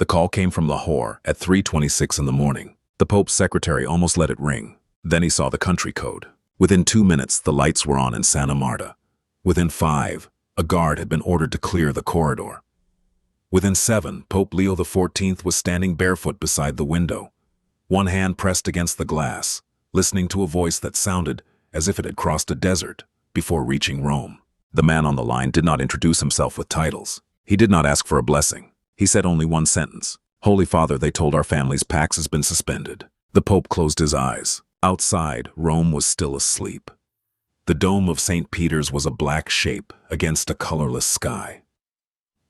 The call came from Lahore at 3:26 in the morning. The Pope's secretary almost let it ring. Then he saw the country code. Within 2 minutes, the lights were on in Santa Marta. Within 5, a guard had been ordered to clear the corridor. Within 7, Pope Leo XIV was standing barefoot beside the window, one hand pressed against the glass, listening to a voice that sounded as if it had crossed a desert before reaching Rome. The man on the line did not introduce himself with titles. He did not ask for a blessing. He said only one sentence. "Holy Father, they told our family's pax has been suspended." The Pope closed his eyes. Outside, Rome was still asleep. The dome of St. Peter's was a black shape against a colorless sky.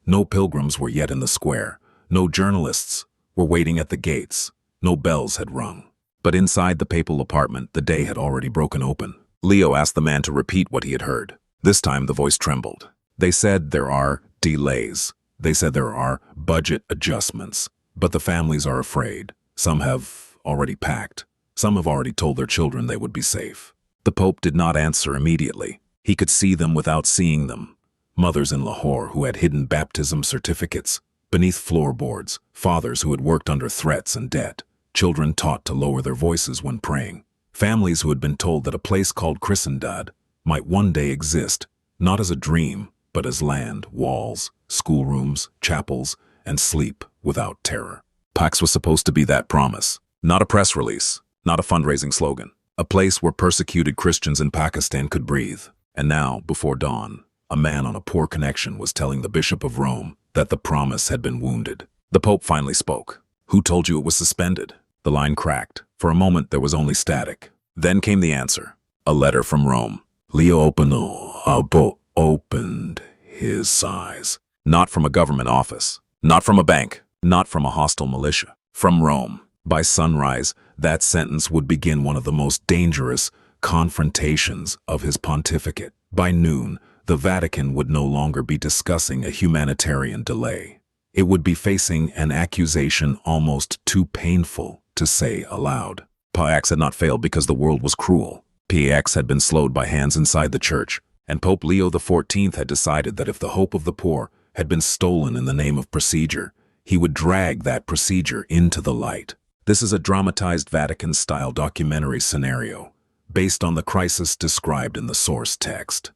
No pilgrims were yet in the square. No journalists were waiting at the gates. No bells had rung. But inside the papal apartment, the day had already broken open. Leo asked the man to repeat what he had heard. This time the voice trembled. "They said there are delays. They said there are budget adjustments. But the families are afraid. Some have already packed. Some have already told their children they would be safe." The Pope did not answer immediately. He could see them without seeing them. Mothers in Lahore who had hidden baptism certificates beneath floorboards, fathers who had worked under threats and debt, children taught to lower their voices when praying, families who had been told that a place called Christendad might one day exist, not as a dream, but as land, walls, schoolrooms, chapels, and sleep without terror. Pax was supposed to be that promise, not a press release, not a fundraising slogan, a place where persecuted Christians in Pakistan could breathe. And now, before dawn, a man on a poor connection was telling the Bishop of Rome that the promise had been wounded. The Pope finally spoke. "Who told you it was suspended?" The line cracked. For a moment there was only static. Then came the answer. A letter from Rome. Leo opened his eyes. Not from a government office. Not from a bank. Not from a hostile militia. From Rome. By sunrise, that sentence would begin one of the most dangerous confrontations of his pontificate. By noon, the Vatican would no longer be discussing a humanitarian delay. It would be facing an accusation almost too painful to say aloud. Pax had not failed because the world was cruel. Pax had been slowed by hands inside the church, and Pope Leo XIV had decided that if the hope of the poor had been stolen in the name of procedure, he would drag that procedure into the light. This is a dramatized Vatican-style documentary scenario, based on the crisis described in the source text.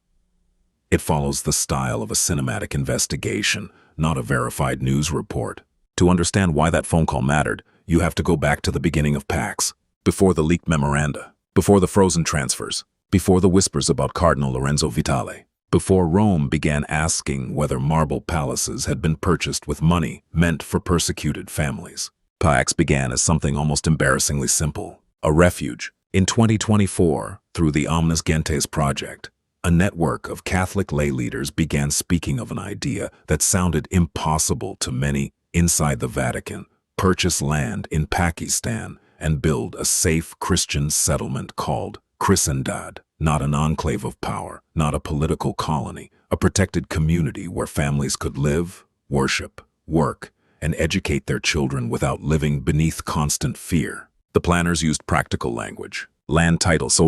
It follows the style of a cinematic investigation, not a verified news report. To understand why that phone call mattered, you have to go back to the beginning of Pax, before the leaked memoranda, before the frozen transfers, before the whispers about Cardinal Lorenzo Vitale, before Rome began asking whether marble palaces had been purchased with money meant for persecuted families. Pax began as something almost embarrassingly simple, a refuge. In 2024, through the Omnis Gentes project, a network of Catholic lay leaders began speaking of an idea that sounded impossible to many inside the Vatican: purchase land in Pakistan and build a safe Christian settlement called Christendad, not an enclave of power, not a political colony, a protected community where families could live, worship, work, and educate their children without living beneath constant fear. The planners used practical language: land titles,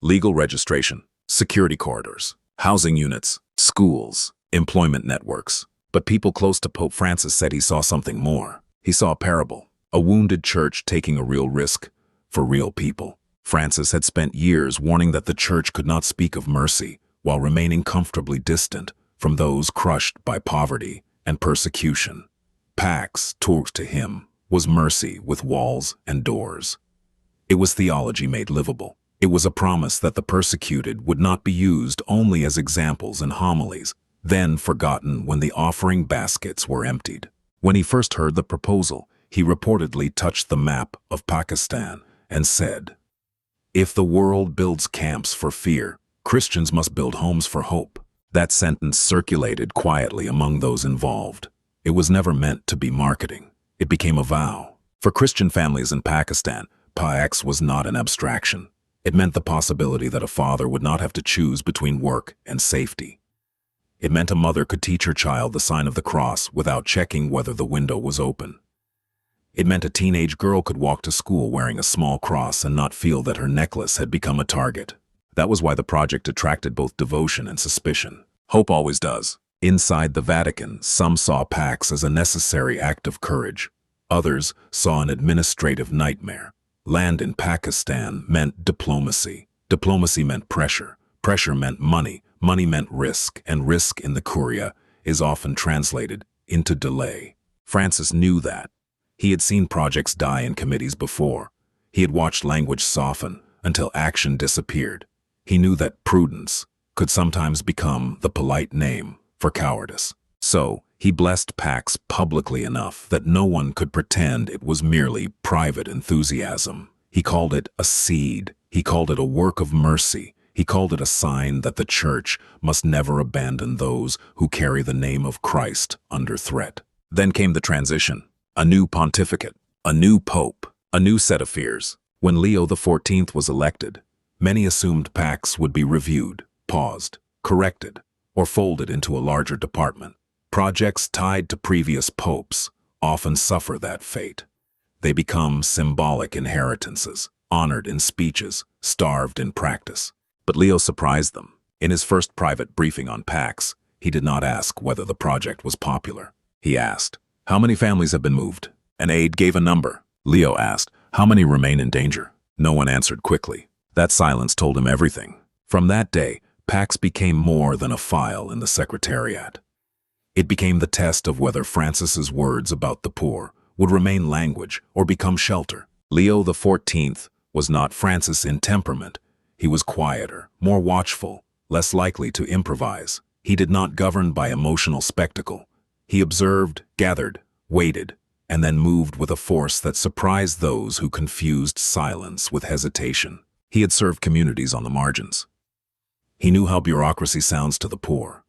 legal registration, security corridors, housing units, schools, employment networks. But people close to Pope Francis said he saw something more. He saw a parable, a wounded church taking a real risk for real people. Francis had spent years warning that the church could not speak of mercy while remaining comfortably distant from those crushed by poverty and persecution. Pax, talk to him, was mercy with walls and doors. It was theology made livable. It was a promise that the persecuted would not be used only as examples in homilies, then forgotten when the offering baskets were emptied. When he first heard the proposal, he reportedly touched the map of Pakistan and said, "If the world builds camps for fear, Christians must build homes for hope." That sentence circulated quietly among those involved. It was never meant to be marketing. It became a vow. For Christian families in Pakistan, Pax was not an abstraction. It meant the possibility that a father would not have to choose between work and safety. It meant a mother could teach her child the sign of the cross without checking whether the window was open. It meant a teenage girl could walk to school wearing a small cross and not feel that her necklace had become a target. That was why the project attracted both devotion and suspicion. Hope always does. Inside the Vatican, some saw PAX as a necessary act of courage. Others saw an administrative nightmare. Land in Pakistan meant diplomacy. Diplomacy meant pressure. Pressure meant money. Money meant risk, and risk in the Curia is often translated into delay. Francis knew that. He had seen projects die in committees before. He had watched language soften until action disappeared. He knew that prudence could sometimes become the polite name for cowardice. So, he blessed PAX publicly enough that no one could pretend it was merely private enthusiasm. He called it a seed. He called it a work of mercy. He called it a sign that the Church must never abandon those who carry the name of Christ under threat. Then came the transition. A new pontificate, a new pope, a new set of fears. When Leo XIV was elected, many assumed PAX would be reviewed, paused, corrected, or folded into a larger department. Projects tied to previous popes often suffer that fate. They become symbolic inheritances, honored in speeches, starved in practice. But Leo surprised them. In his first private briefing on PAX, he did not ask whether the project was popular. He asked, "How many families have been moved?" An aide gave a number. Leo asked, "How many remain in danger?" No one answered quickly. That silence told him everything. From that day, PAX became more than a file in the Secretariat. It became the test of whether Francis's words about the poor would remain language or become shelter. Leo XIV was not Francis in temperament. He was quieter, more watchful, less likely to improvise. He did not govern by emotional spectacle. He observed, gathered, waited, and then moved with a force that surprised those who confused silence with hesitation. He had served communities on the margins. He knew how bureaucracy sounds to the poor.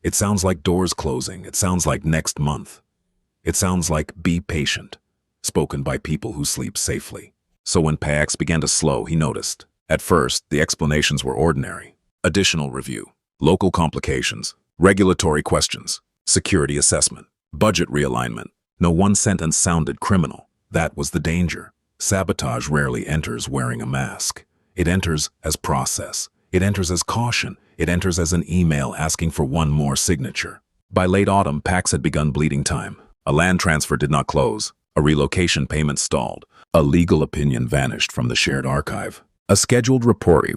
It sounds like doors closing. It sounds like next month. It sounds like be patient, spoken by people who sleep safely. So when PAX began to slow, he noticed. At first, the explanations were ordinary. Additional review, local complications, regulatory questions, security assessment, budget realignment. No one sentence sounded criminal. That was the danger. Sabotage rarely enters wearing a mask. It enters as process. It enters as caution. It enters as an email asking for one more signature. By late autumn, PAX had begun bleeding time. A land transfer did not close. A relocation payment stalled. A legal opinion vanished from the shared archive. A scheduled report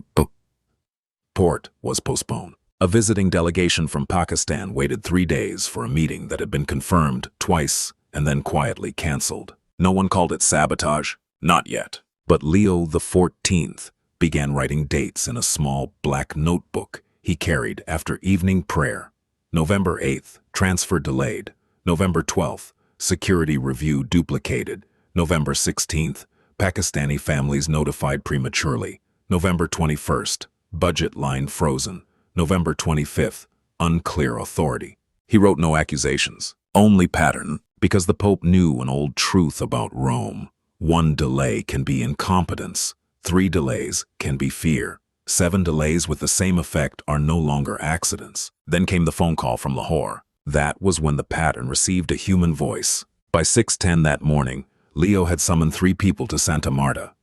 was postponed. A visiting delegation from Pakistan waited 3 days for a meeting that had been confirmed twice and then quietly canceled. No one called it sabotage. Not yet. But Leo XIV began writing dates in a small black notebook he carried after evening prayer. November 8th, transfer delayed. November 12th, security review duplicated. November 16th, Pakistani families notified prematurely. November 21st, budget line frozen. November 25th, unclear authority. He wrote no accusations, only pattern, because the Pope knew an old truth about Rome. 1 delay can be incompetence. 3 delays can be fear. 7 delays with the same effect are no longer accidents. Then came the phone call from Lahore. That was when the pattern received a human voice. By 6:10 that morning, Leo had summoned 3 people to Santa Marta.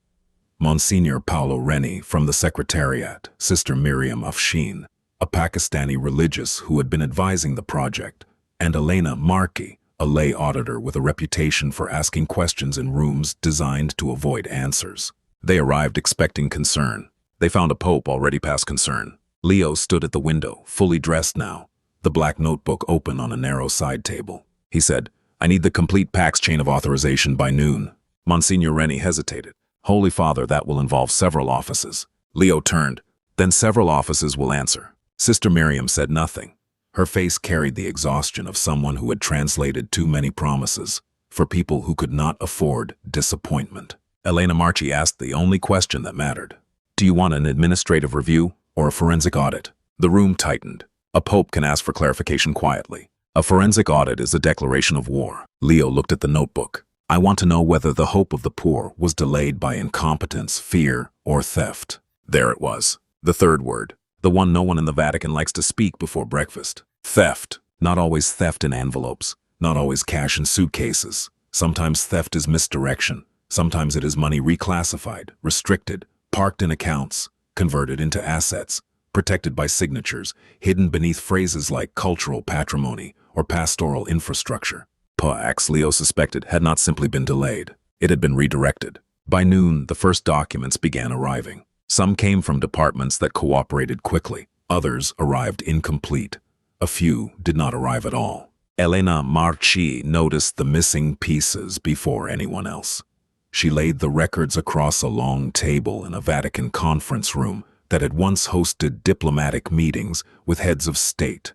Monsignor Paolo Reni from the Secretariat, Sister Miriam Afshin, a Pakistani religious who had been advising the project, and Elena Marchi, a lay auditor with a reputation for asking questions in rooms designed to avoid answers. They arrived expecting concern. They found a pope already past concern. Leo stood at the window, fully dressed now, the black notebook open on a narrow side table. He said, "I need the complete PAX chain of authorization by noon." Monsignor Reni hesitated. "Holy Father, that will involve several offices." Leo turned. "Then several offices will answer." Sister Miriam said nothing. Her face carried the exhaustion of someone who had translated too many promises for people who could not afford disappointment. Elena Marchi asked the only question that mattered. "Do you want an administrative review or a forensic audit?" The room tightened. A pope can ask for clarification quietly. A forensic audit is a declaration of war. Leo looked at the notebook. "I want to know whether the hope of the poor was delayed by incompetence, fear, or theft." There it was. The third word. The one no one in the Vatican likes to speak before breakfast. Theft. Not always theft in envelopes. Not always cash in suitcases. Sometimes theft is misdirection. Sometimes it is money reclassified, restricted, parked in accounts, converted into assets. protected by signatures, hidden beneath phrases like cultural patrimony or pastoral infrastructure. Pax, Leo suspected, had not simply been delayed. It had been redirected. By noon, the first documents began arriving. Some came from departments that cooperated quickly. Others arrived incomplete. A few did not arrive at all. Elena Marchi noticed the missing pieces before anyone else. She laid the records across a long table in a Vatican conference room that had once hosted diplomatic meetings with heads of state.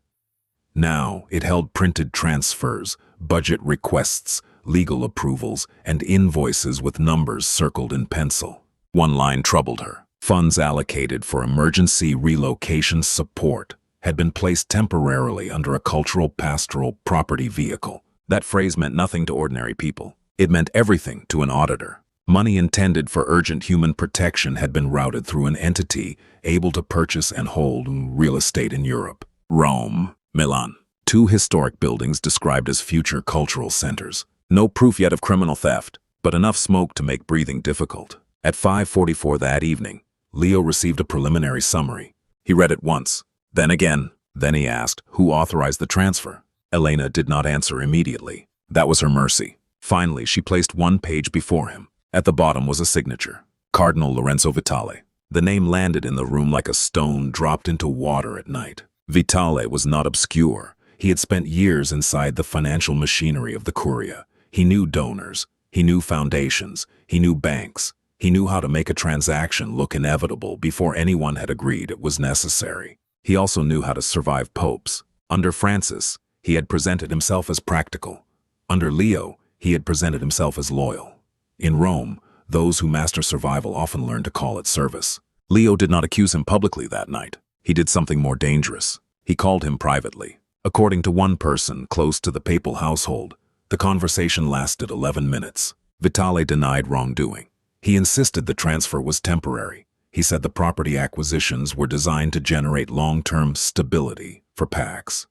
Now it held printed transfers, budget requests, legal approvals, and invoices with numbers circled in pencil. One line troubled her. Funds allocated for emergency relocation support had been placed temporarily under a cultural pastoral property vehicle. That phrase meant nothing to ordinary people. It meant everything to an auditor. Money intended for urgent human protection had been routed through an entity able to purchase and hold real estate in Europe. Rome, Milan. Two historic buildings described as future cultural centers. No proof yet of criminal theft, but enough smoke to make breathing difficult. At 5:44 that evening, Leo received a preliminary summary. He read it once, then again. Then he asked who authorized the transfer. Elena did not answer immediately. That was her mercy. Finally, she placed one page before him. At the bottom was a signature. Cardinal Lorenzo Vitale. The name landed in the room like a stone dropped into water at night. Vitale was not obscure. He had spent years inside the financial machinery of the Curia. He knew donors. He knew foundations. He knew banks. He knew how to make a transaction look inevitable before anyone had agreed it was necessary. He also knew how to survive popes. Under Francis, he had presented himself as practical. Under Leo, he had presented himself as loyal. In Rome, those who master survival often learn to call it service. Leo did not accuse him publicly that night. He did something more dangerous. He called him privately. According to one person close to the papal household, the conversation lasted 11 minutes. Vitale denied wrongdoing. He insisted the transfer was temporary. He said the property acquisitions were designed to generate long-term stability for Pax.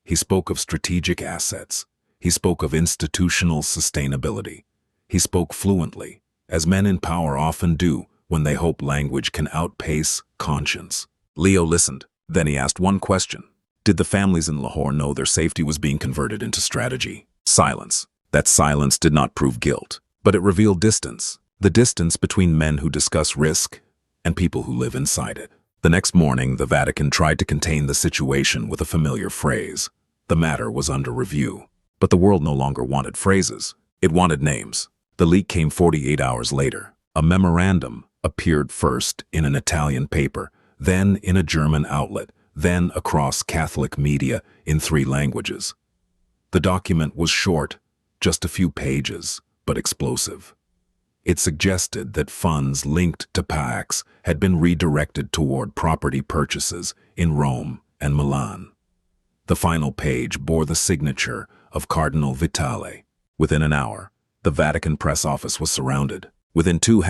He spoke of strategic assets. He spoke of institutional sustainability. He spoke fluently, as men in power often do when they hope language can outpace conscience. Leo listened. Then he asked one question. Did the families in Lahore know their safety was being converted into strategy? Silence. That silence did not prove guilt, but it revealed distance. The distance between men who discuss risk and people who live inside it. The next morning, the Vatican tried to contain the situation with a familiar phrase. The matter was under review. But the world no longer wanted phrases. It wanted names. The leak came 48 hours later. A memorandum appeared first in an Italian paper, then in a German outlet, then across Catholic media in 3 languages. The document was short, just a few pages, but explosive. It suggested that funds linked to Pax had been redirected toward property purchases in Rome and Milan. The final page bore the signature of Cardinal Vitale. Within an hour, the Vatican press office was surrounded. Within 2,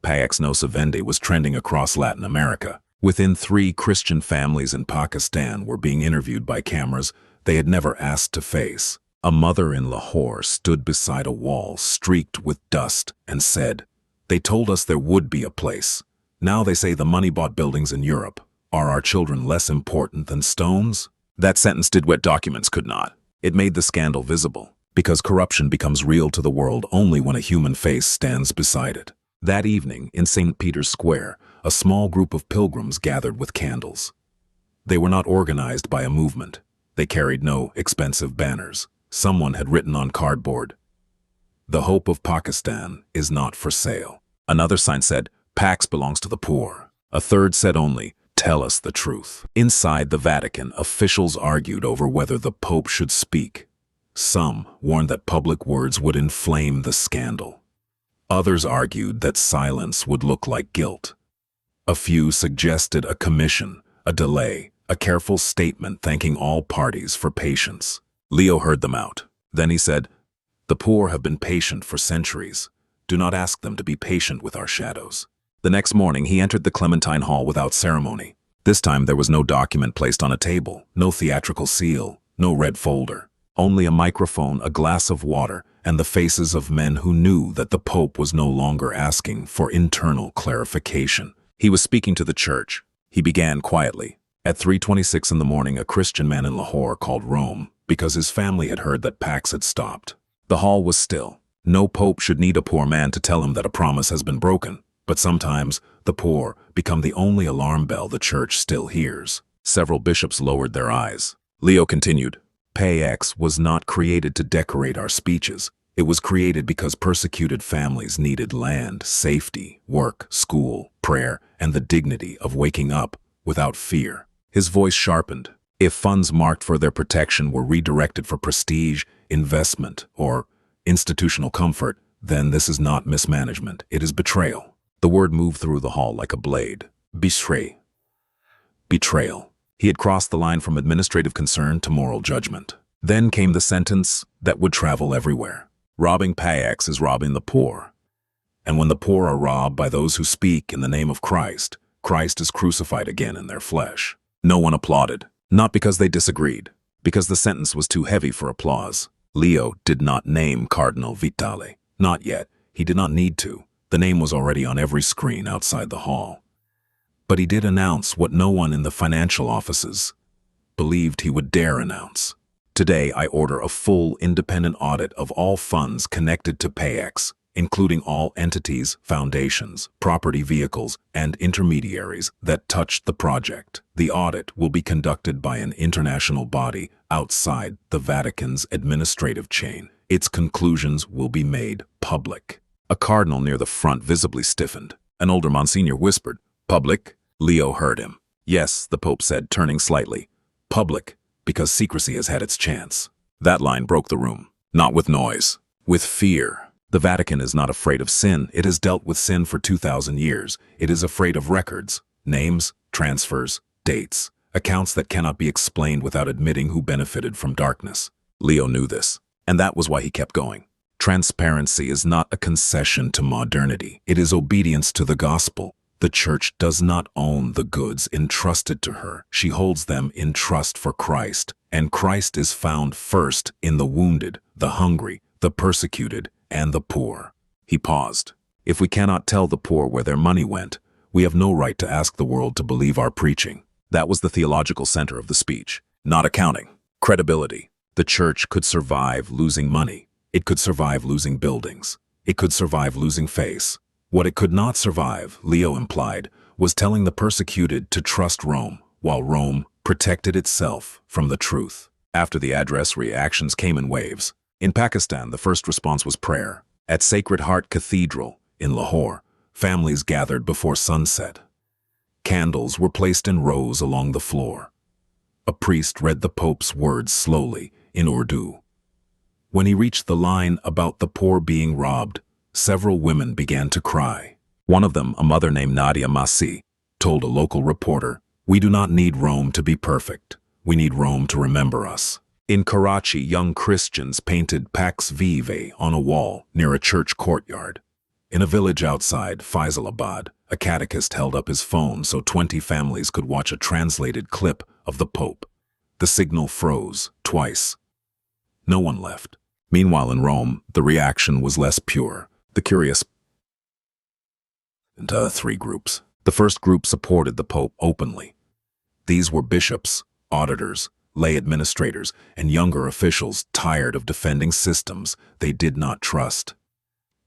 #Pax no se vende was trending across Latin America. Within 3, Christian families in Pakistan were being interviewed by cameras they had never asked to face. A mother in Lahore stood beside a wall streaked with dust and said, "They told us there would be a place. Now they say the money bought buildings in Europe. Are our children less important than stones?" That sentence did what documents could not. It made the scandal visible, because corruption becomes real to the world only when a human face stands beside it. That evening, in St. Peter's Square, a small group of pilgrims gathered with candles. They were not organized by a movement. They carried no expensive banners. Someone had written on cardboard, "The hope of Pakistan is not for sale." Another sign said, "Pax belongs to the poor." A third said only, "Tell us the truth." Inside the Vatican, officials argued over whether the Pope should speak. Some warned that public words would inflame the scandal. Others argued that silence would look like guilt. A few suggested a commission, a delay, a careful statement thanking all parties for patience. Leo heard them out. Then he said, "The poor have been patient for centuries. Do not ask them to be patient with our shadows." The next morning, he entered the Clementine Hall without ceremony. This time, there was no document placed on a table, no theatrical seal, no red folder. Only a microphone, a glass of water, and the faces of men who knew that the Pope was no longer asking for internal clarification. He was speaking to the Church. He began quietly. At 3:26 in the morning, a Christian man in Lahore called Rome because his family had heard that Pax had stopped. The hall was still. No pope should need a poor man to tell him that a promise has been broken. But sometimes, the poor become the only alarm bell the church still hears. Several bishops lowered their eyes. Leo continued, "PAX was not created to decorate our speeches. It was created because persecuted families needed land, safety, work, school, prayer, and the dignity of waking up without fear." His voice sharpened. If funds marked for their protection were redirected for prestige, investment, or institutional comfort, then this is not mismanagement, it is betrayal. The word moved through the hall like a blade. Betray. Betrayal. He had crossed the line from administrative concern to moral judgment. Then came the sentence that would travel everywhere. Robbing PAX is robbing the poor. And when the poor are robbed by those who speak in the name of Christ, Christ is crucified again in their flesh. No one applauded, not because they disagreed, because the sentence was too heavy for applause. Leo did not name Cardinal Vitale. Not yet. He did not need to. The name was already on every screen outside the hall. But he did announce what no one in the financial offices believed he would dare announce. Today, I order a full independent audit of all funds connected to PAX, including all entities, foundations, property vehicles, and intermediaries that touched the project. The audit will be conducted by an international body outside the Vatican's administrative chain. Its conclusions will be made public. A cardinal near the front visibly stiffened. An older Monsignor whispered, "Public?" Leo heard him. "Yes," the Pope said, turning slightly. "Public, because secrecy has had its chance." That line broke the room. Not with noise, with fear. The Vatican is not afraid of sin. It has dealt with sin for 2,000 years. It is afraid of records, names, transfers, dates, accounts that cannot be explained without admitting who benefited from darkness. Leo knew this, and that was why he kept going. Transparency is not a concession to modernity. It is obedience to the gospel. The church does not own the goods entrusted to her. She holds them in trust for Christ, and Christ is found first in the wounded, the hungry, the persecuted, and the poor. He paused. If we cannot tell the poor where their money went, we have no right to ask the world to believe our preaching. That was the theological center of the speech. Not accounting. Credibility. The church could survive losing money. It could survive losing buildings. It could survive losing face. What it could not survive, Leo implied, was telling the persecuted to trust Rome, while Rome protected itself from the truth. After the address, reactions came in waves. In Pakistan, the first response was prayer. At Sacred Heart Cathedral, in Lahore, families gathered before sunset. Candles were placed in rows along the floor. A priest read the Pope's words slowly, in Urdu. When he reached the line about the poor being robbed, several women began to cry. One of them, a mother named Nadia Masi, told a local reporter, "We do not need Rome to be perfect. We need Rome to remember us." In Karachi, young Christians painted Pax Vive on a wall near a church courtyard. In a village outside Faisalabad, a catechist held up his phone so 20 families could watch a translated clip of the Pope. The signal froze twice. No one left. Meanwhile, in Rome, the reaction was less pure. The curious into 3 groups. The first group supported the Pope openly. These were bishops, auditors, lay administrators, and younger officials tired of defending systems they did not trust.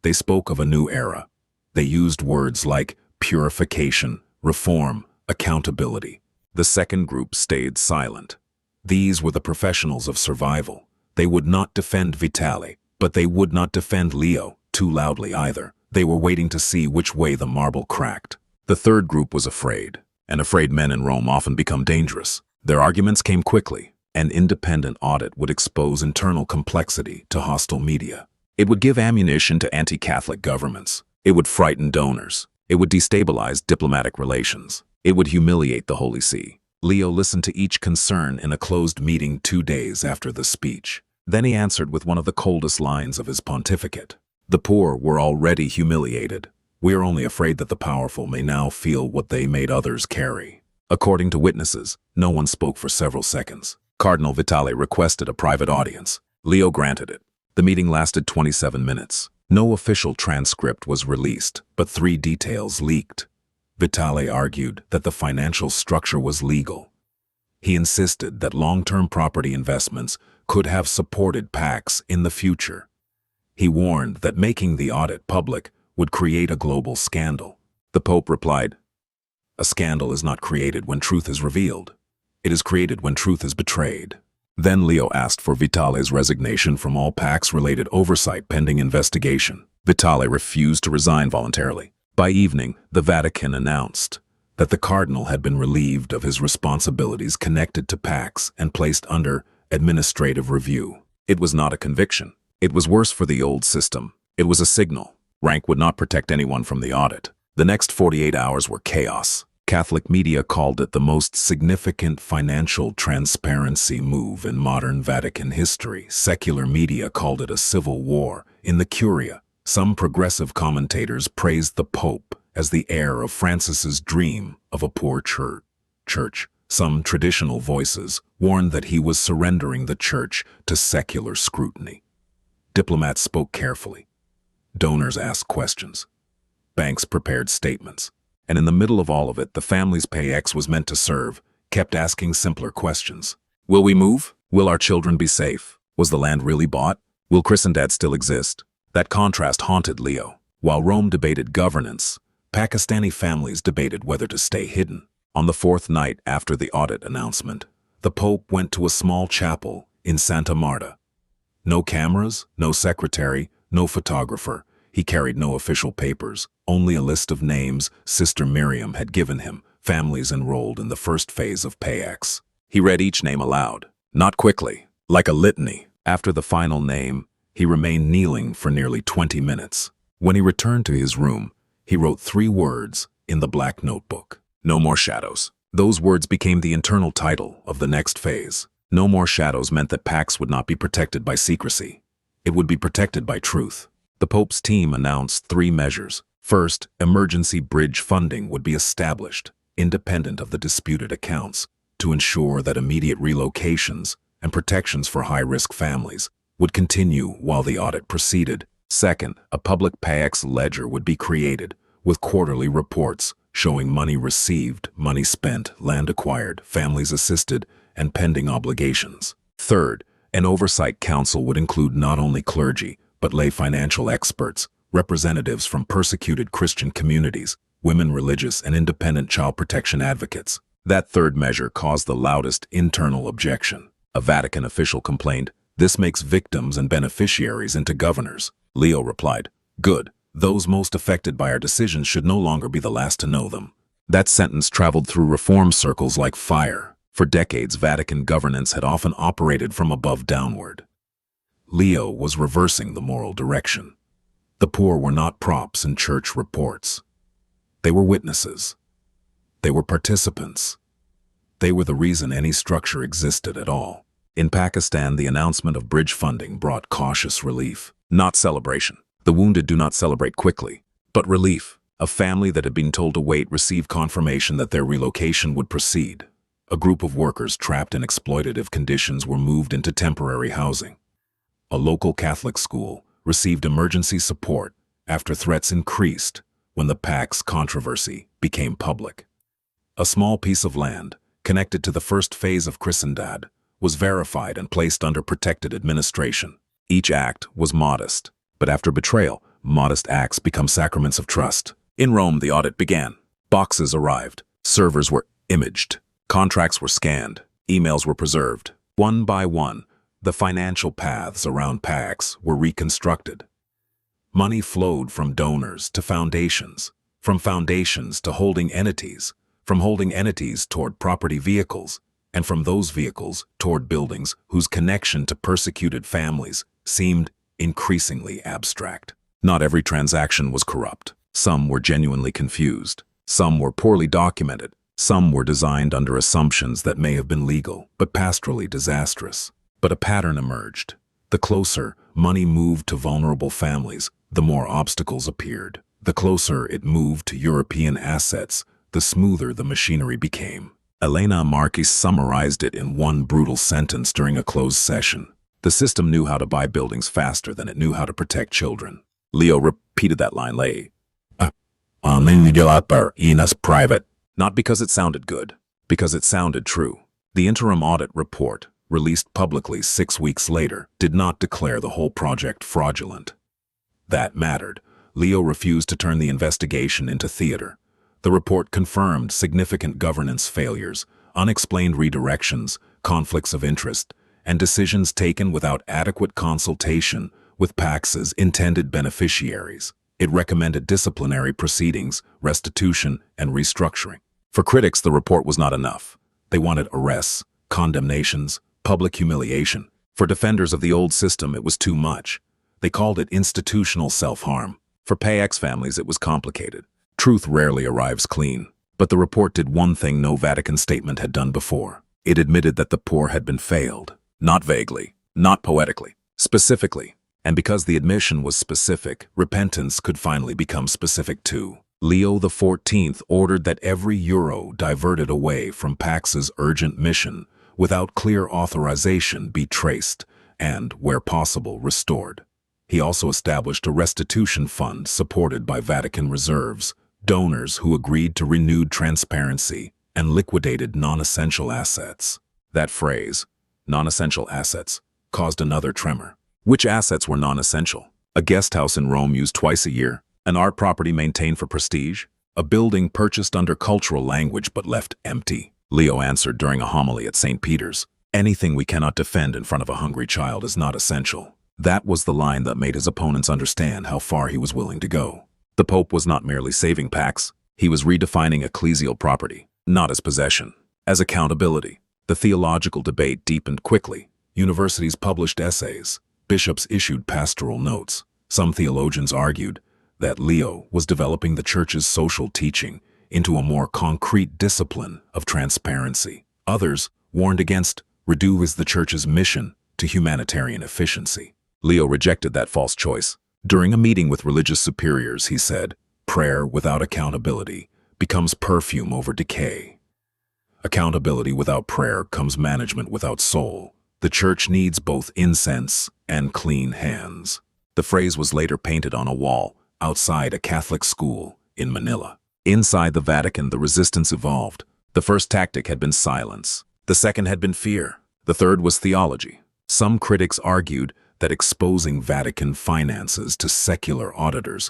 They spoke of a new era. They used words like purification, reform, accountability. The second group stayed silent. These were the professionals of survival. They would not defend Vitale, but they would not defend Leo too loudly either. They were waiting to see which way the marble cracked. The third group was afraid, and afraid men in Rome often become dangerous. Their arguments came quickly. An independent audit would expose internal complexity to hostile media. It would give ammunition to anti-Catholic governments. It would frighten donors. It would destabilize diplomatic relations. It would humiliate the Holy See. Leo listened to each concern in a closed meeting 2 days after the speech. Then he answered with one of the coldest lines of his pontificate. The poor were already humiliated. We are only afraid that the powerful may now feel what they made others carry. According to witnesses, no one spoke for several seconds. Cardinal Vitale requested a private audience. Leo granted it. The meeting lasted 27 minutes. No official transcript was released, but 3 details leaked. Vitale argued that the financial structure was legal. He insisted that long-term property investments could have supported PACs in the future. He warned that making the audit public would create a global scandal. The Pope replied, "A scandal is not created when truth is revealed. It is created when truth is betrayed." Then Leo asked for Vitale's resignation from all PACs-related oversight pending investigation. Vitale refused to resign voluntarily. By evening, the Vatican announced that the cardinal had been relieved of his responsibilities connected to PACs and placed under administrative review. It was not a conviction. It was worse for the old system. It was a signal. Rank would not protect anyone from the audit. The next 48 hours were chaos. Catholic media called it the most significant financial transparency move in modern Vatican history. Secular media called it a civil war. In the Curia, some progressive commentators praised the Pope as the heir of Francis's dream of a poor church. Some traditional voices warned that he was surrendering the church to secular scrutiny. Diplomats spoke carefully. Donors asked questions. Banks prepared statements. And in the middle of all of it, the family's PAX was meant to serve, kept asking simpler questions. Will we move? Will our children be safe? Was the land really bought? Will Christendad still exist? That contrast haunted Leo. While Rome debated governance, Pakistani families debated whether to stay hidden. On the fourth night after the audit announcement, the Pope went to a small chapel in Santa Marta. No cameras, no secretary, no photographer. He carried no official papers, only a list of names Sister Miriam had given him, families enrolled in the first phase of PAX. He read each name aloud, not quickly, like a litany. After the final name, he remained kneeling for nearly 20 minutes. When he returned to his room, he wrote 3 words in the black notebook. No more shadows. Those words became the internal title of the next phase. No more shadows meant that PAX would not be protected by secrecy. It would be protected by truth. The Pope's team announced 3 measures. First, emergency bridge funding would be established, independent of the disputed accounts, to ensure that immediate relocations and protections for high-risk families would continue while the audit proceeded. Second, a public PAX ledger would be created, with quarterly reports showing money received, money spent, land acquired, families assisted, and pending obligations. Third, an oversight council would include not only clergy, but lay financial experts, representatives from persecuted Christian communities, women religious and independent child protection advocates. That third measure caused the loudest internal objection. A Vatican official complained, "This makes victims and beneficiaries into governors." Leo replied, "Good. Those most affected by our decisions should no longer be the last to know them." That sentence traveled through reform circles like fire. For decades, Vatican governance had often operated from above downward. Leo was reversing the moral direction. The poor were not props in church reports. They were witnesses. They were participants. They were the reason any structure existed at all. In Pakistan, the announcement of bridge funding brought cautious relief, not celebration. The wounded do not celebrate quickly, but relief. A family that had been told to wait received confirmation that their relocation would proceed. A group of workers trapped in exploitative conditions were moved into temporary housing. A local Catholic school received emergency support after threats increased when the PAX controversy became public. A small piece of land, connected to the first phase of Christendad, was verified and placed under protected administration. Each act was modest, but after betrayal, modest acts become sacraments of trust. In Rome, the audit began. Boxes arrived, servers were imaged, contracts were scanned, emails were preserved. One by one, the financial paths around PAX were reconstructed. Money flowed from donors to foundations, from foundations to holding entities, from holding entities toward property vehicles, and from those vehicles toward buildings whose connection to persecuted families seemed increasingly abstract. Not every transaction was corrupt. Some were genuinely confused. Some were poorly documented. Some were designed under assumptions that may have been legal, but pastorally disastrous. But a pattern emerged. The closer money moved to vulnerable families, the more obstacles appeared. The closer it moved to European assets, the smoother the machinery became. Elena Marchi summarized it in one brutal sentence during a closed session. The system knew how to buy buildings faster than it knew how to protect children. Leo repeated that line private. Not because it sounded good, because it sounded true. The interim audit report, released publicly 6 weeks later, did not declare the whole project fraudulent. That mattered. Leo refused to turn the investigation into theater. The report confirmed significant governance failures, unexplained redirections, conflicts of interest, and decisions taken without adequate consultation with Pax's intended beneficiaries. It recommended disciplinary proceedings, restitution, and restructuring. For critics, the report was not enough. They wanted arrests, condemnations, public humiliation. For defenders of the old system, it was too much. They called it institutional self-harm. For PAX families, it was complicated. Truth rarely arrives clean. But the report did one thing no Vatican statement had done before. It admitted that the poor had been failed. Not vaguely, not poetically, specifically. And because the admission was specific, repentance could finally become specific too. Leo XIV ordered that every euro diverted away from Pax's urgent mission, without clear authorization, be traced and, where possible, restored. He also established a restitution fund supported by Vatican reserves, donors who agreed to renewed transparency, and liquidated non-essential assets. That phrase, non-essential assets, caused another tremor. Which assets were non-essential? A guest house in Rome used twice a year, an art property maintained for prestige, a building purchased under cultural language but left empty. Leo answered during a homily at St. Peter's, "Anything we cannot defend in front of a hungry child is not essential." That was the line that made his opponents understand how far he was willing to go. The Pope was not merely saving Pax, he was redefining ecclesial property, not as possession, as accountability. The theological debate deepened quickly. Universities published essays. Bishops issued pastoral notes. Some theologians argued that Leo was developing the Church's social teaching into a more concrete discipline of transparency. Others warned against reducing the Church's mission to humanitarian efficiency. Leo rejected that false choice. During a meeting with religious superiors, he said, "Prayer without accountability becomes perfume over decay. Accountability without prayer comes management without soul. The Church needs both incense and clean hands." The phrase was later painted on a wall outside a Catholic school in Manila. Inside the Vatican, the resistance evolved. The first tactic had been silence. The second had been fear. The third was theology. Some critics argued that exposing Vatican finances to secular auditors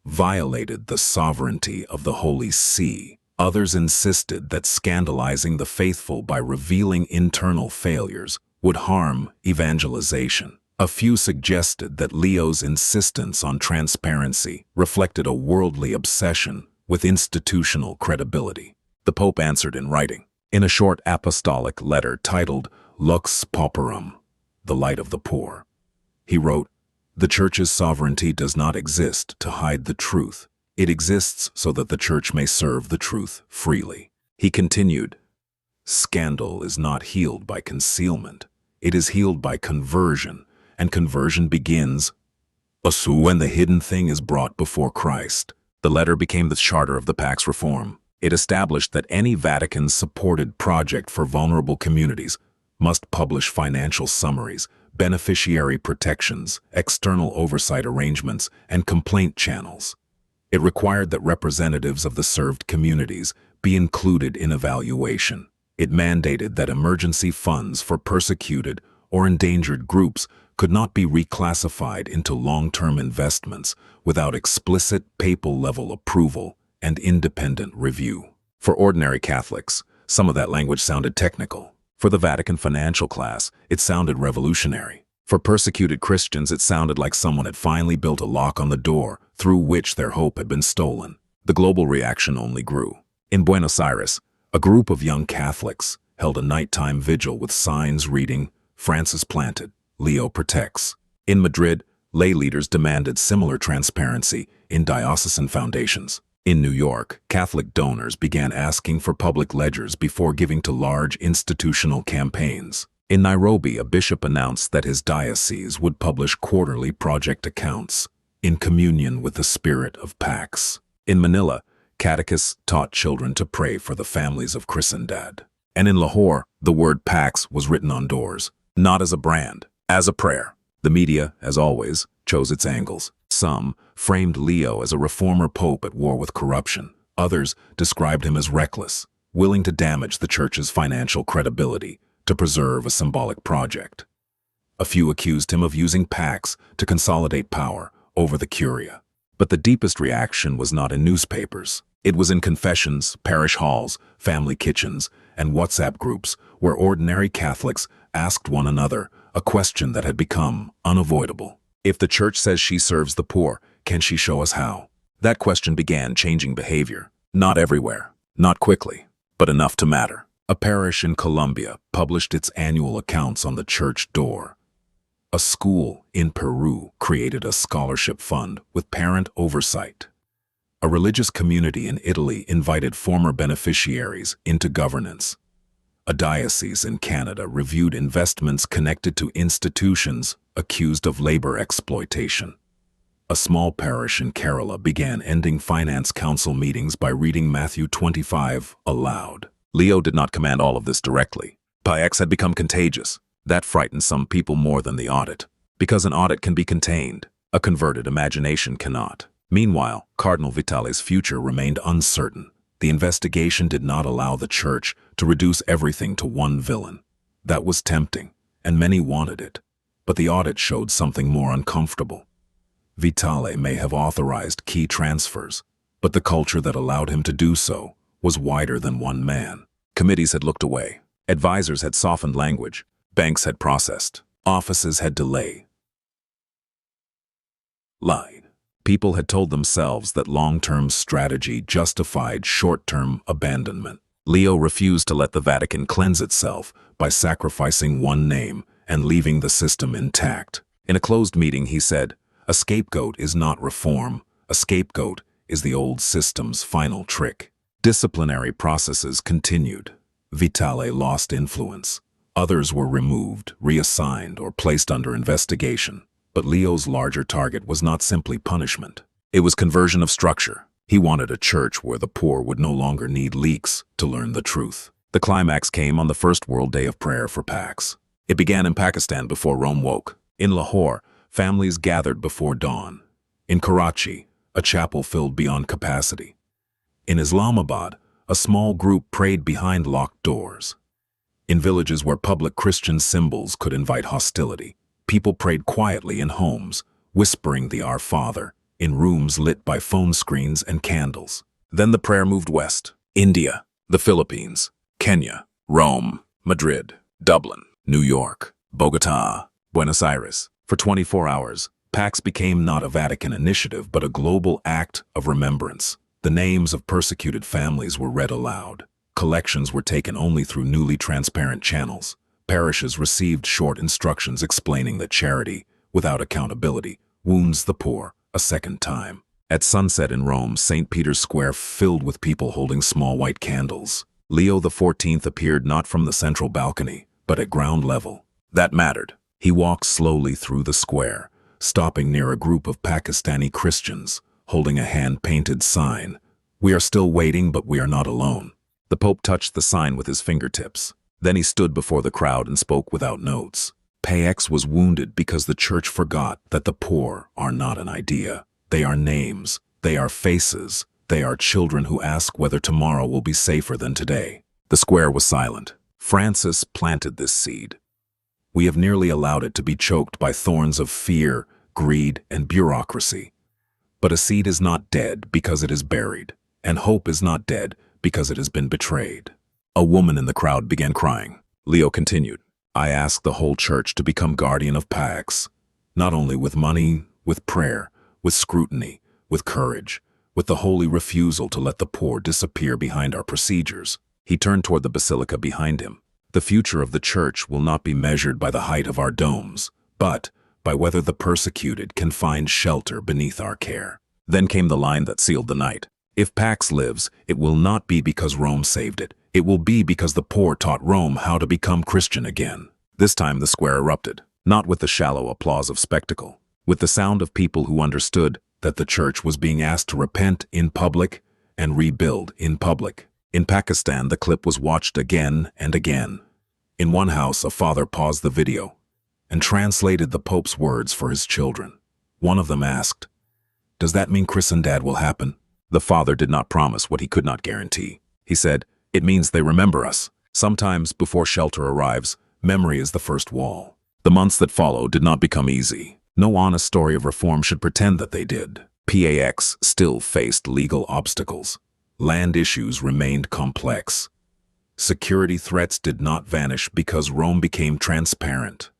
violated the sovereignty of the Holy See. Others insisted that scandalizing the faithful by revealing internal failures would harm evangelization. A few suggested that Leo's insistence on transparency reflected a worldly obsession with institutional credibility. The Pope answered in writing. In a short apostolic letter titled Lux Pauperum, the Light of the Poor, he wrote, "The Church's sovereignty does not exist to hide the truth. It exists so that the Church may serve the truth freely." He continued, "Scandal is not healed by concealment. It is healed by conversion, and conversion begins when the hidden thing is brought before Christ." The letter became the charter of the Pax Reform. It established that any Vatican-supported project for vulnerable communities must publish financial summaries, beneficiary protections, external oversight arrangements, and complaint channels. It required that representatives of the served communities be included in evaluation. It mandated that emergency funds for persecuted or endangered groups could not be reclassified into long-term investments without explicit papal-level approval and independent review. For ordinary Catholics, some of that language sounded technical. For the Vatican financial class, it sounded revolutionary. For persecuted Christians, it sounded like someone had finally built a lock on the door through which their hope had been stolen. The global reaction only grew. In Buenos Aires, a group of young Catholics held a nighttime vigil with signs reading, "Francis planted, Leo protects." In Madrid, lay leaders demanded similar transparency in diocesan foundations. In New York, Catholic donors began asking for public ledgers before giving to large institutional campaigns. In Nairobi, a bishop announced that his diocese would publish quarterly project accounts in communion with the spirit of Pax. In Manila, catechists taught children to pray for the families of Christendad. And in Lahore, the word Pax was written on doors, not as a brand, as a prayer. The media, as always, chose its angles. Some framed Leo as a reformer pope at war with corruption. Others described him as reckless, willing to damage the church's financial credibility to preserve a symbolic project. A few accused him of using PACs to consolidate power over the Curia. But the deepest reaction was not in newspapers. It was in confessions, parish halls, family kitchens, and WhatsApp groups where ordinary Catholics asked one another a question that had become unavoidable. If the church says she serves the poor, can she show us how? That question began changing behavior. Not everywhere, not quickly, but enough to matter. A parish in Colombia published its annual accounts on the church door. A school in Peru created a scholarship fund with parent oversight. A religious community in Italy invited former beneficiaries into governance. A diocese in Canada reviewed investments connected to institutions accused of labor exploitation. A small parish in Kerala began ending finance council meetings by reading Matthew 25 aloud. Leo did not command all of this directly. PACs had become contagious. That frightened some people more than the audit. Because an audit can be contained, a converted imagination cannot. Meanwhile, Cardinal Vitale's future remained uncertain. The investigation did not allow the church to reduce everything to one villain. That was tempting, and many wanted it. But the audit showed something more uncomfortable. Vitale may have authorized key transfers, but the culture that allowed him to do so was wider than one man. Committees had looked away. Advisors had softened language. Banks had processed. Offices had lied. People had told themselves that long-term strategy justified short-term abandonment. Leo refused to let the Vatican cleanse itself by sacrificing one name and leaving the system intact. In a closed meeting, he said, "A scapegoat is not reform. A scapegoat is the old system's final trick." Disciplinary processes continued. Vitale lost influence. Others were removed, reassigned, or placed under investigation. But Leo's larger target was not simply punishment. It was conversion of structure. He wanted a church where the poor would no longer need leaks to learn the truth. The climax came on the first World Day of Prayer for PACs. It began in Pakistan before Rome woke. In Lahore, families gathered before dawn. In Karachi, a chapel filled beyond capacity. In Islamabad, a small group prayed behind locked doors. In villages where public Christian symbols could invite hostility, people prayed quietly in homes, whispering the Our Father, in rooms lit by phone screens and candles. Then the prayer moved west. India, the Philippines, Kenya, Rome, Madrid, Dublin, New York, Bogota, Buenos Aires. For 24 hours, PACs became not a Vatican initiative but a global act of remembrance. The names of persecuted families were read aloud. Collections were taken only through newly transparent channels. Parishes received short instructions explaining that charity, without accountability, wounds the poor a second time. At sunset in Rome, St. Peter's Square filled with people holding small white candles. Leo XIV appeared not from the central balcony, but at ground level. That mattered. He walked slowly through the square, stopping near a group of Pakistani Christians, holding a hand-painted sign. "We are still waiting, but we are not alone." The Pope touched the sign with his fingertips. Then he stood before the crowd and spoke without notes. PACs was wounded because the church forgot that the poor are not an idea. They are names. They are faces. They are children who ask whether tomorrow will be safer than today. The square was silent. Francis planted this seed. We have nearly allowed it to be choked by thorns of fear, greed, and bureaucracy. But a seed is not dead because it is buried, and hope is not dead because it has been betrayed. A woman in the crowd began crying. Leo continued, "I ask the whole church to become guardian of PACs, not only with money, with prayer, with scrutiny, with courage, with the holy refusal to let the poor disappear behind our procedures." He turned toward the basilica behind him. "The future of the church will not be measured by the height of our domes, but by whether the persecuted can find shelter beneath our care." Then came the line that sealed the night. "If PACs lives, it will not be because Rome saved it. It will be because the poor taught Rome how to become Christian again." This time the square erupted, not with the shallow applause of spectacle, with the sound of people who understood that the church was being asked to repent in public and rebuild in public. In Pakistan, the clip was watched again and again. In one house, a father paused the video and translated the Pope's words for his children. One of them asked, Does that mean Christendad will happen? The father did not promise what he could not guarantee. He said, it means they remember us. Sometimes, before shelter arrives, memory is the first wall. The months that follow did not become easy. No honest story of reform should pretend that they did. PAX still faced legal obstacles. Land issues remained complex. Security threats did not vanish because Rome became transparent.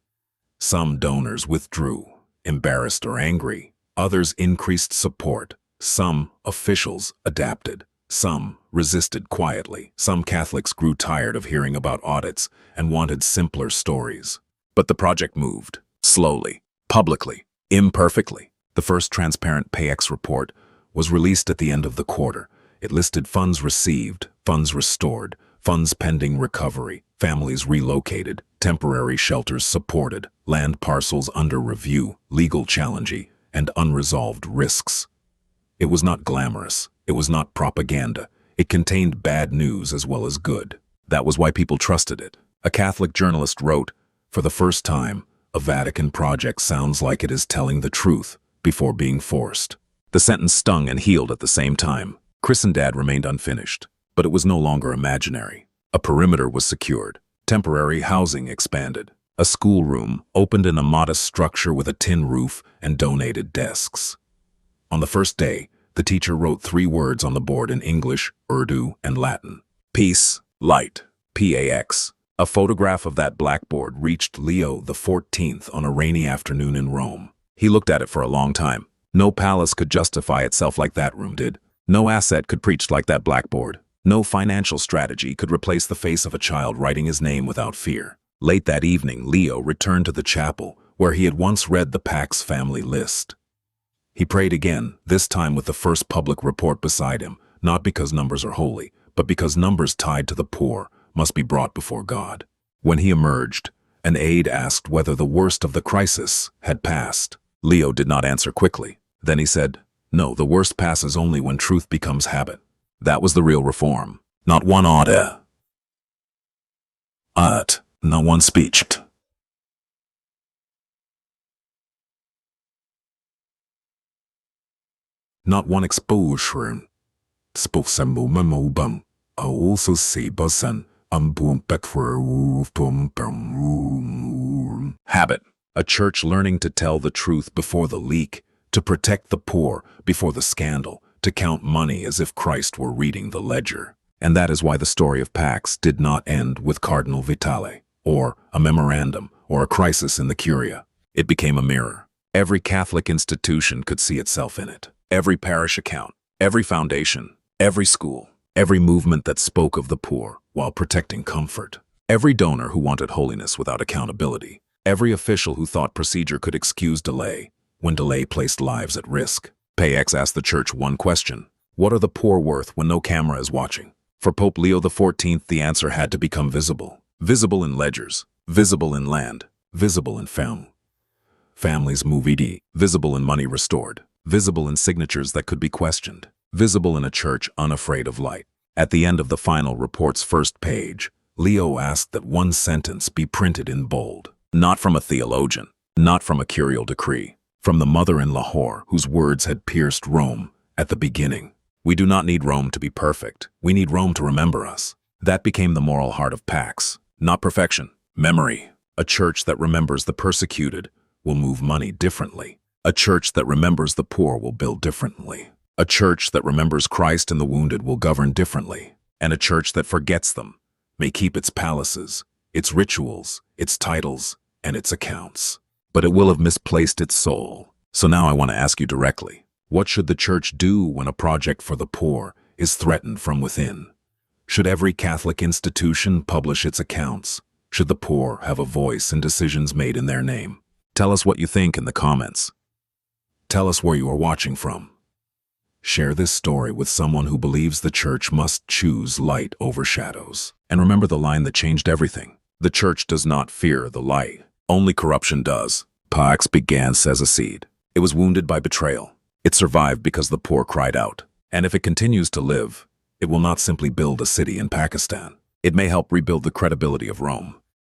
Some donors withdrew, embarrassed or angry. Others increased support. Some officials adapted. Some resisted quietly. Some Catholics grew tired of hearing about audits and wanted simpler stories. But the project moved, slowly, publicly, imperfectly. The first transparent PAX report was released at the end of the quarter. It listed funds received, funds restored, funds pending recovery, families relocated, temporary shelters supported, land parcels under review, legal challenge, and unresolved risks. It was not glamorous. It was not propaganda. It contained bad news as well as good. That was why people trusted it. A Catholic journalist wrote, "For the first time, a Vatican project sounds like it is telling the truth before being forced." The sentence stung and healed at the same time. Christendad remained unfinished, but it was no longer imaginary. A perimeter was secured. Temporary housing expanded. A schoolroom opened in a modest structure with a tin roof and donated desks. On the first day, the teacher wrote 3 words on the board in English, Urdu, and Latin. Peace, light, PAX. A photograph of that blackboard reached Leo XIV on a rainy afternoon in Rome. He looked at it for a long time. No palace could justify itself like that room did. No asset could preach like that blackboard. No financial strategy could replace the face of a child writing his name without fear. Late that evening, Leo returned to the chapel where he had once read the PAX family list. He prayed again, this time with the first public report beside him, not because numbers are holy, but because numbers tied to the poor must be brought before God. When he emerged, an aide asked whether the worst of the crisis had passed. Leo did not answer quickly. Then he said, "No, the worst passes only when truth becomes habit." That was the real reform. Not one audit. Not one speech. Not one exposure. Also say habit. A church learning to tell the truth before the leak, to protect the poor before the scandal, to count money as if Christ were reading the ledger. And that is why the story of PAX did not end with Cardinal Vitale, or a memorandum, or a crisis in the Curia. It became a mirror. Every Catholic institution could see itself in it. Every parish account, every foundation, every school, every movement that spoke of the poor while protecting comfort. Every donor who wanted holiness without accountability. Every official who thought procedure could excuse delay, when delay placed lives at risk. PAX asked the church one question: what are the poor worth when no camera is watching? For Pope Leo XIV, the answer had to become visible. Visible in ledgers, visible in land, visible in families moved, visible in money restored, visible in signatures that could be questioned, visible in a church unafraid of light. At the end of the final report's first page, Leo asked that one sentence be printed in bold. Not from a theologian, not from a curial decree, from the mother in Lahore whose words had pierced Rome at the beginning. We do not need Rome to be perfect. We need Rome to remember us. That became the moral heart of PAX. Not perfection, memory. A church that remembers the persecuted will move money differently. A church that remembers the poor will build differently. A church that remembers Christ and the wounded will govern differently. And a church that forgets them may keep its palaces, its rituals, its titles, and its accounts. But it will have misplaced its soul. So now I want to ask you directly, what should the church do when a project for the poor is threatened from within? Should every Catholic institution publish its accounts? Should the poor have a voice in decisions made in their name? Tell us what you think in the comments. Tell us where you are watching from. Share this story with someone who believes the church must choose light over shadows. And remember the line that changed everything. The church does not fear the light. Only corruption does. PAX began as a seed. It was wounded by betrayal. It survived because the poor cried out. And if it continues to live, it will not simply build a city in Pakistan. It may help rebuild the credibility of Rome.